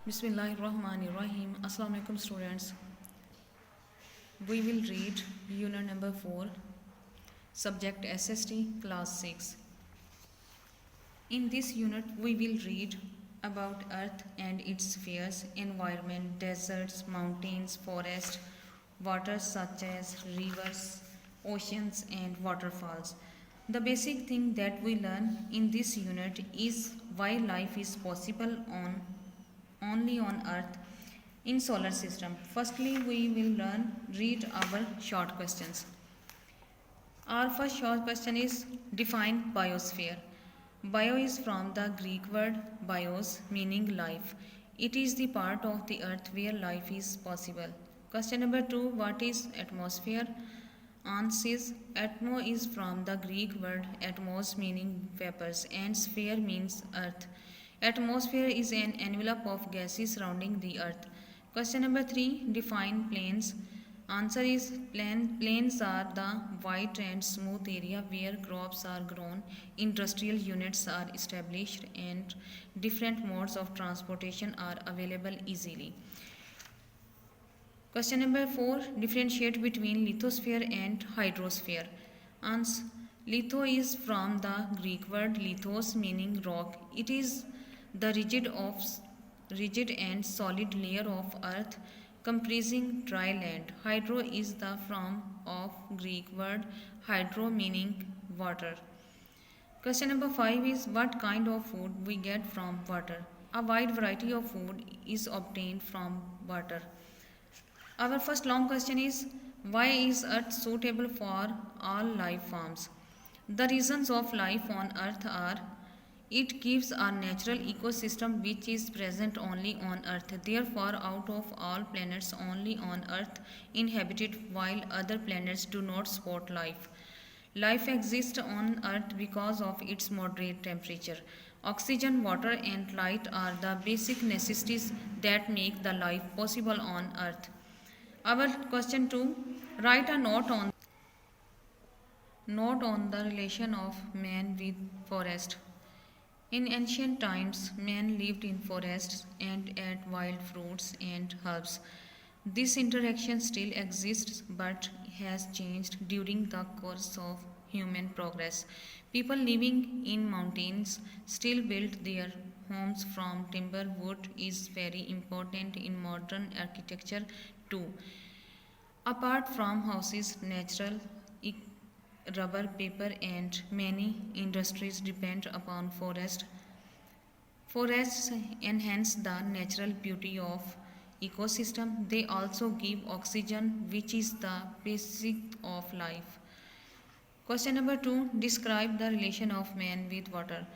Bismillahirrahmanirrahim. Assalamu alaikum students. We will read unit number 4, subject SST, class 6. In this unit, we will read about Earth and its spheres, environment, deserts, mountains, forests, waters such as rivers, oceans, and waterfalls. The basic thing that we learn in this unit is why life is possible on only on Earth in solar system. Firstly, we will read our short questions. Our first short question is define biosphere. Bio is from the Greek word bios meaning life. It is the part of the earth where life is possible. Question number 2, what is atmosphere? Answer is atmo is from the Greek word atmos meaning vapors and sphere means earth. Atmosphere is an envelope of gases surrounding the earth. Question number 3, define plains. Answer is plains are the wide and smooth area where crops are grown, industrial units are established, and different modes of transportation are available easily. Question number 4, differentiate between lithosphere and hydrosphere. Answer, litho is from the Greek word lithos meaning rock. It is the rigid and solid layer of earth comprising dry land. Hydro is the form of Greek word hydro meaning water. Question number 5 is what kind of food we get from water? A wide variety of food is obtained from water. Our first long question is why is earth suitable for all life forms? The reasons of life on earth are it gives a natural ecosystem which is present only on earth. Therefore, out of all planets, only on earth inhabited while other planets do not support life. Life exists on earth because of its moderate temperature. Oxygen, water, and light are the basic necessities that make the life possible on earth. Our question 2, write a note on the relation of man with forest. In ancient times, man lived in forests and ate wild fruits and herbs. This interaction still exists but has changed during the course of human progress. People living in mountains still build their homes from timber. Wood is very important in modern architecture too. Apart from houses, natural rubber, paper, and many industries depend upon forest. Forests enhance the natural beauty of ecosystem. They also give oxygen, which is the basic of life. Question number 2, describe the relation of man with water.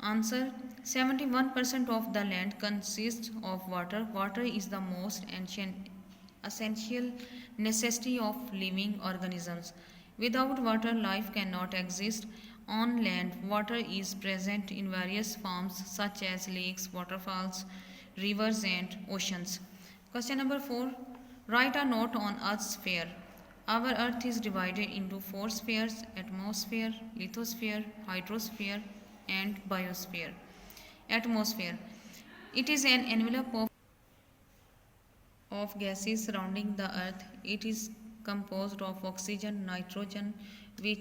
Answer, 71% of the land consists of water. Water is the most essential necessity of living organisms. Without water, life cannot exist. On land, water is present in various forms such as lakes, waterfalls, rivers, and oceans. Question number 4, write a note on Earth's sphere. Our Earth is divided into 4 spheres: atmosphere, lithosphere, hydrosphere, and biosphere. Atmosphere. It is an envelope of gases surrounding the earth. It is composed of oxygen, nitrogen, with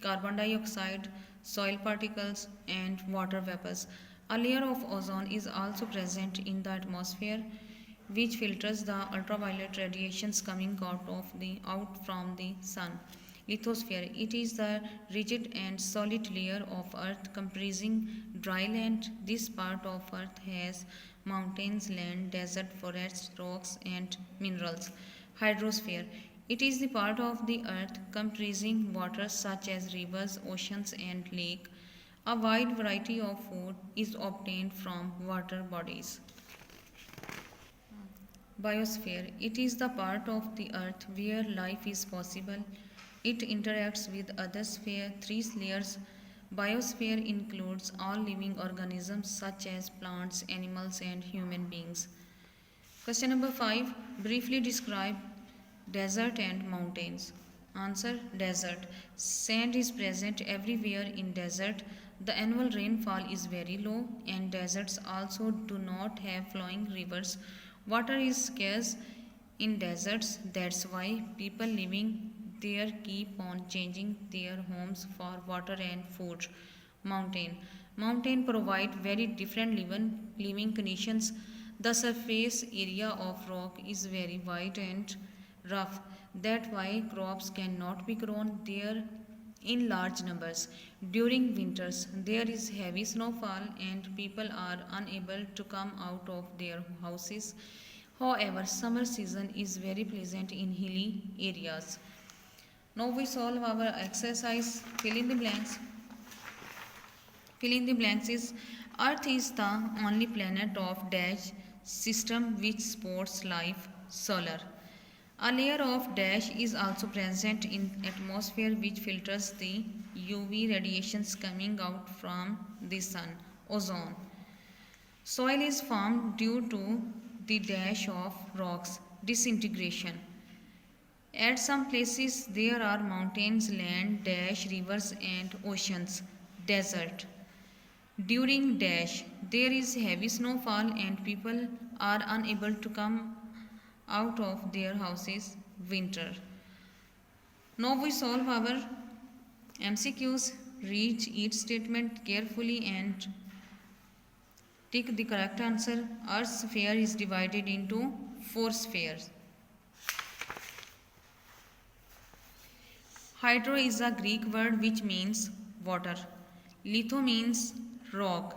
carbon dioxide, soil particles, and water vapors. A layer of ozone is also present in the atmosphere, which filters the ultraviolet radiations coming out from the sun. Lithosphere. It is the rigid and solid layer of earth comprising dry land. This part of earth has mountains, land, desert, forests, rocks, and minerals. Hydrosphere. It is the part of the earth comprising waters such as rivers, oceans, and lakes. A wide variety of food is obtained from water bodies. Biosphere. It is the part of the earth where life is possible. It interacts with other sphere, 3 layers. Biosphere includes all living organisms such as plants, animals, and human beings. Question number 5. Briefly describe desert and mountains. Answer, desert. Sand is present everywhere in desert. The annual rainfall is very low, and deserts also do not have flowing rivers. Water is scarce in deserts. That's why people living there keep on changing their homes for water and food. Mountain. Mountain provide very different living conditions. The surface area of rock is very wide and rough. That's why crops cannot be grown there in large numbers. During winters, there is heavy snowfall and people are unable to come out of their houses. However, summer season is very pleasant in hilly areas. Now we solve our exercise. Fill in the blanks. Fill in the blanks is Earth is the only planet of dash system which supports life. Solar. A layer of dash is also present in atmosphere which filters the UV radiations coming out from the sun. Ozone. Soil is formed due to the dash of rocks disintegration. At some places there are mountains, land, dash, rivers and oceans. Desert. During dash, there is heavy snowfall and people are unable to come out of their houses. Winter. Now we solve our MCQs. Read each statement carefully and tick the correct answer. Earth's sphere is divided into 4 spheres. Hydro is a Greek word which means water. Litho means rock.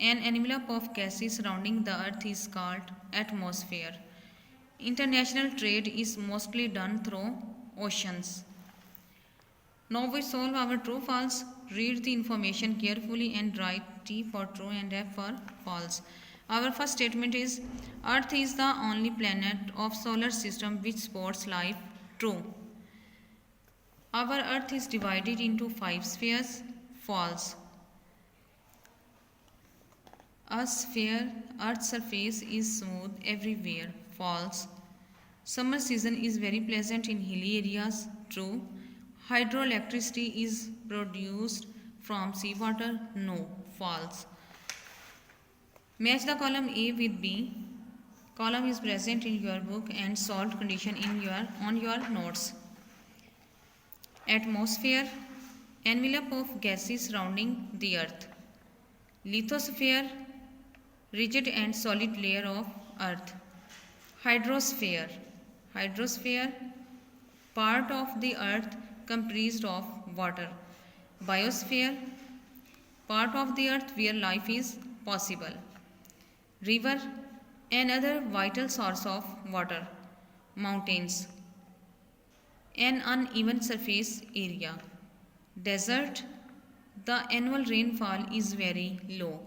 An envelope of gases surrounding the earth is called atmosphere. International trade is mostly done through oceans. Now we solve our true false. Read the information carefully and write T for true and F for false. Our first statement is Earth is the only planet of solar system which supports life. True. Our earth is divided into 5 spheres. False. A sphere, earth's surface is smooth everywhere. False. Summer season is very pleasant in hilly areas. True. Hydroelectricity is produced from seawater. No. False. Match the column A with B. Column is present in your book and solved condition on your notes. Atmosphere, envelope of gases surrounding the earth. Lithosphere, rigid and solid layer of earth. Hydrosphere, part of the earth comprised of water. Biosphere, part of the earth where life is possible. River, another vital source of water. Mountains, an uneven surface area. Desert, the annual rainfall is very low.